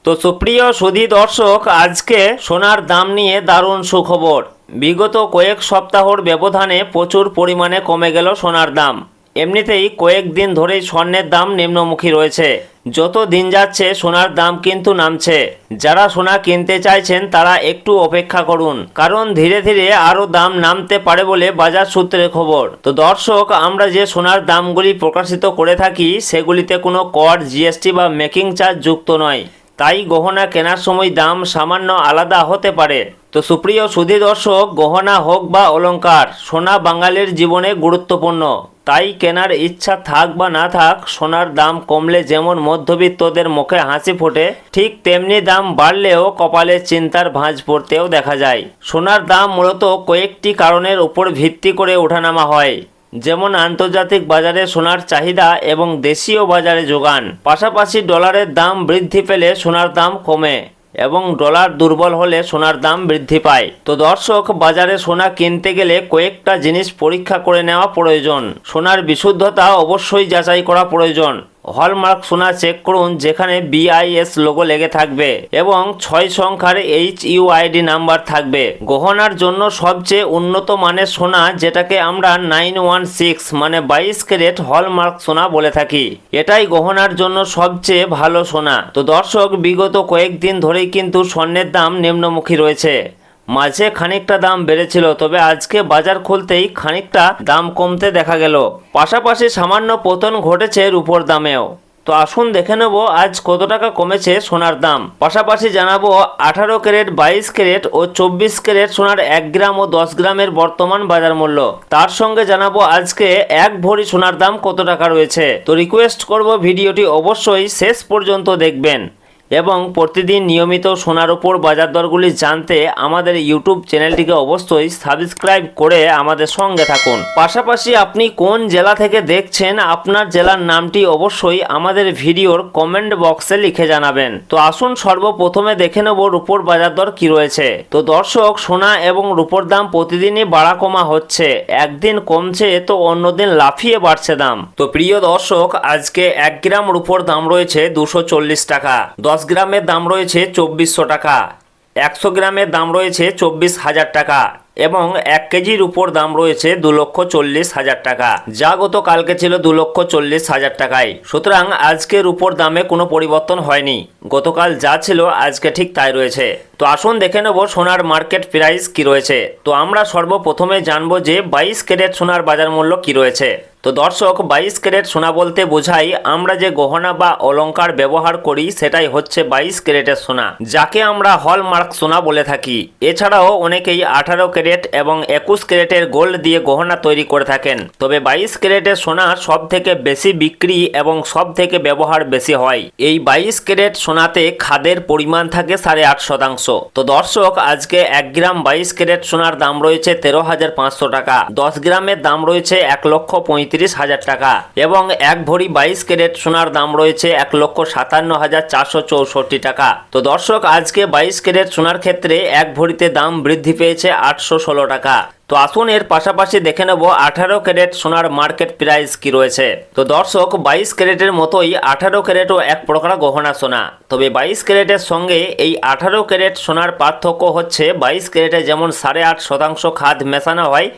তো সুপ্রিয় সুধী দর্শক, আজকে সোনার দাম নিয়ে দারুণ সুখবর। বিগত কয়েক সপ্তাহর ব্যবধানে প্রচুর পরিমাণে কমে গেল সোনার দাম। এমনিতেই কয়েকদিন ধরেই স্বর্ণের দাম নিম্নমুখী রয়েছে। যত দিন যাচ্ছে সোনার দাম কিন্তু নামছে। যারা সোনা কিনতে চাইছেন তারা একটু অপেক্ষা করুন, কারণ ধীরে ধীরে আরও দাম নামতে পারে বলে বাজার সূত্রের খবর। তো দর্শক, আমরা যে সোনার দামগুলি প্রকাশিত করে থাকি সেগুলিতে কোনো কর, জিএসটি বা মেকিং চার্জ যুক্ত নয়। তাই গহনা কেনার সময় দাম সামান্য আলাদা হতে পারে। তো সুপ্রিয় সুধী দর্শক, গহনা হোক বা অলংকার, সোনা বাঙালির জীবনে গুরুত্বপূর্ণ। তাই কেনার ইচ্ছা থাক বা না থাক, সোনার দাম কমলে যেমন মধ্যবিত্তদের মুখে হাসি ফোটে, ঠিক তেমনি দাম বাড়লেও কপালে চিন্তার ভাঁজ পড়তেও দেখা যায়। সোনার দাম মূলত কয়েকটি কারণের উপর ভিত্তি করে ওঠানামা হয়, যেমন আন্তর্জাতিক বাজারে সোনার চাহিদা এবং দেশীয় বাজারে যোগান। পাশাপাশি ডলারের দাম বৃদ্ধি পেলে সোনার দাম কমে এবং ডলার দুর্বল হলে সোনার দাম বৃদ্ধি পায়। তো দর্শক, বাজারে সোনা কিনতে গেলে কয়েকটা জিনিস পরীক্ষা করে নেওয়া প্রয়োজন। সোনার বিশুদ্ধতা অবশ্যই যাচাই করা প্রয়োজন। হলমার্ক সোনা চেক করুন, যেখানে BIS লোগো লেগে থাকবে এবং 6 সংখ্যার HUID নাম্বার থাকবে। গহনার জন্য সবচেয়ে উন্নত মানের সোনা, যেটাকে আমরা 916 মানে 22 ক্যারেট হলমার্ক সোনা বলে থাকি, এটাই গহনার জন্য সবচেয়ে ভালো সোনা। তো দর্শক, বিগত কয়েকদিন ধরেই কিন্তু স্বর্ণের দাম নিম্নমুখী রয়েছে। মাঝে খানিকটা দাম বেড়েছিল, তবে আজকে বাজার খুলতেই খানিকটা দাম কমতে দেখা গেল। পাশাপাশি সামান্য পতন ঘটেছে রূপোর দামেও। তো আসুন দেখে নেব আজ কত টাকা কমেছে সোনার দাম। পাশাপাশি জানাবো 18 ক্যারেট, 22 ক্যারেট ও 24 ক্যারেট সোনার 1 গ্রাম ও 10 গ্রামের বর্তমান বাজার মূল্য। তার সঙ্গে জানাবো আজকে 1 ভরি সোনার দাম কত টাকা রয়েছে। তো রিকোয়েস্ট করব ভিডিওটি অবশ্যই শেষ পর্যন্ত দেখবেন এবং প্রতিদিন নিয়মিত সোনার উপর বাজার দরগুলি জানতে আমাদের ইউটিউব চ্যানেলটিকে অবশ্যই সাবস্ক্রাইব করে আমাদের সঙ্গে থাকুন। পাশাপাশি আপনি কোন জেলা থেকে দেখছেন, আপনার জেলার নামটি অবশ্যই আমাদের ভিডিওর কমেন্ট বক্সে লিখে জানাবেন। তো আসুন সর্বপ্রথমে দেখে নেব রূপোর বাজার দর কি রয়েছে। তো দর্শক, সোনা এবং রূপোর দাম প্রতিদিনই বাড়া কমা হচ্ছে। একদিন কমছে তো অন্যদিন লাফিয়ে বাড়ছে দাম। তো প্রিয় দর্শক, আজকে 1 গ্রাম রূপোর দাম রয়েছে 240 টাকা, 10 গ্রামের দাম রয়েছে 2400 টাকা, 100 গ্রামের দাম রয়েছে 24,000 টাকা এবং 1 কেজির উপর দাম রয়েছে 2,40,000 টাকা, যা গতকালকে ছিল 2,40,000 টাকায়। সুতরাং আজকের উপর দামে কোনো পরিবর্তন হয়নি। গতকাল যা ছিল আজকে ঠিক তাই রয়েছে। তো আসুন দেখে নেব সোনার মার্কেট প্রাইস কি রয়েছে। তো আমরা সর্বপ্রথমে জানবো যে 22 ক্যারেট সোনার বাজার মূল্য কি রয়েছে। তো দর্শক, 22 ক্যারেট সোনা বলতে বোঝাই আমরা যে গহনা বা অলংকার ব্যবহার করি সেটাই হচ্ছে 22 ক্যারেটের সোনা, যাকে আমরা হলমার্ক সোনা বলে থাকি। এছাড়াও অনেকেই 18 ক্যারেট এবং 21 ক্যারেটের গোল্ড দিয়ে গহনা তৈরি করে থাকেন। তবে 22 ক্যারেটের সোনা সব থেকে বেশি বিক্রি এবং সব থেকে ব্যবহার বেশি হয়। এই 22 ক্যারেট সোনাতে খাদের পরিমাণ থাকে 8.5%। তো দর্শক, আজকে 1 গ্রাম 22 ক্যারেট সোনার দাম রয়েছে 13,500 টাকা, 10 গ্রামের দাম রয়েছে 1,35,000 টাকা এবং 1 ভরি 22 ক্যারেট সোনার দাম রয়েছে 1,57,464 টাকা। তো দর্শক, আজকে 22 ক্যারেট সোনার ক্ষেত্রে 1 ভরিতে দাম বৃদ্ধি পেয়েছে 816 টাকা। তো আসুন এর পাশাপাশি দেখে নেব 18 ক্যারেট সোনার মার্কেট প্রাইস কি রয়েছে। তো দর্শক, 22 ক্যারেটের মতোই 18 ক্যারেটও এক প্রকার গহনা সোনা। তবে 22 ক্যারেটের সঙ্গে এই 18 ক্যারেট সোনার পার্থক্য হচ্ছে 22 ক্যারেটে যেমন 8.5% খাদ মেশানো হয়,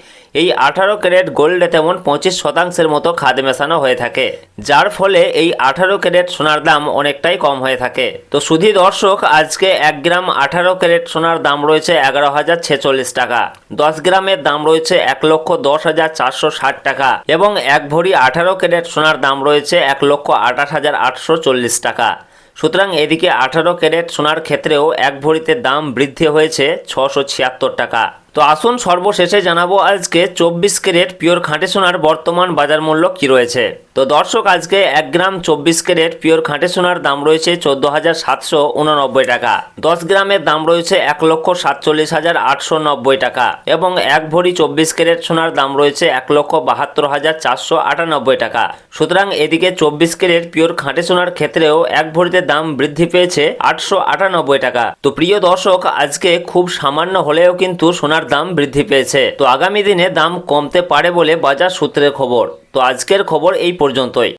এই 18 ক্যারেট গোল্ডে তেমন 25% মতো খাদ মেশানো হয়ে থাকে, যার ফলে এই 18 ক্যারেট সোনার দাম অনেকটাই কম হয়ে থাকে। তো শুধু দর্শক, আজকে 1 গ্রাম 18 ক্যারেট সোনার দাম রয়েছে 11,046 টাকা, 10 গ্রামের দাম রয়েছে 1,10,460 টাকা এবং 1 ভরি 18 ক্যারেট সোনার দাম রয়েছে 1,28,840 টাকা। সুতরাং এদিকে 18 ক্যারেট সোনার ক্ষেত্রেও 1 ভরিতে দাম বৃদ্ধি হয়েছে 676 টাকা। তো আসুন সর্বশেষে জানাবো আজকে 24 ক্যারেট পিওর খাঁটি সোনার বর্তমান বাজার মূল্য কি রয়েছে। তো দর্শক, আজকে 1 গ্রাম 24 ক্যারেট পিওর খাঁটি সোনার দাম রয়েছে 14,789 টাকা, 10 গ্রামের দাম রয়েছে 1,47,890 টাকা এবং 1 ভরি 24 ক্যারেট সোনার দাম রয়েছে 1,72,498 টাকা। সুতরাং এদিকে 24 ক্যারেট পিওর খাঁটি সোনার ক্ষেত্রেও 1 ভরিতে দাম বৃদ্ধি পেয়েছে 898 টাকা। তো প্রিয় দর্শক, আজকে খুব সামান্য হলেও কিন্তু সোনার দাম বৃদ্ধি পেয়েছে। তো আগামী দিনে দাম কমতে পারে বলে বাজার সূত্রের খবর। তো আজকের খবর এই পর্যন্তই।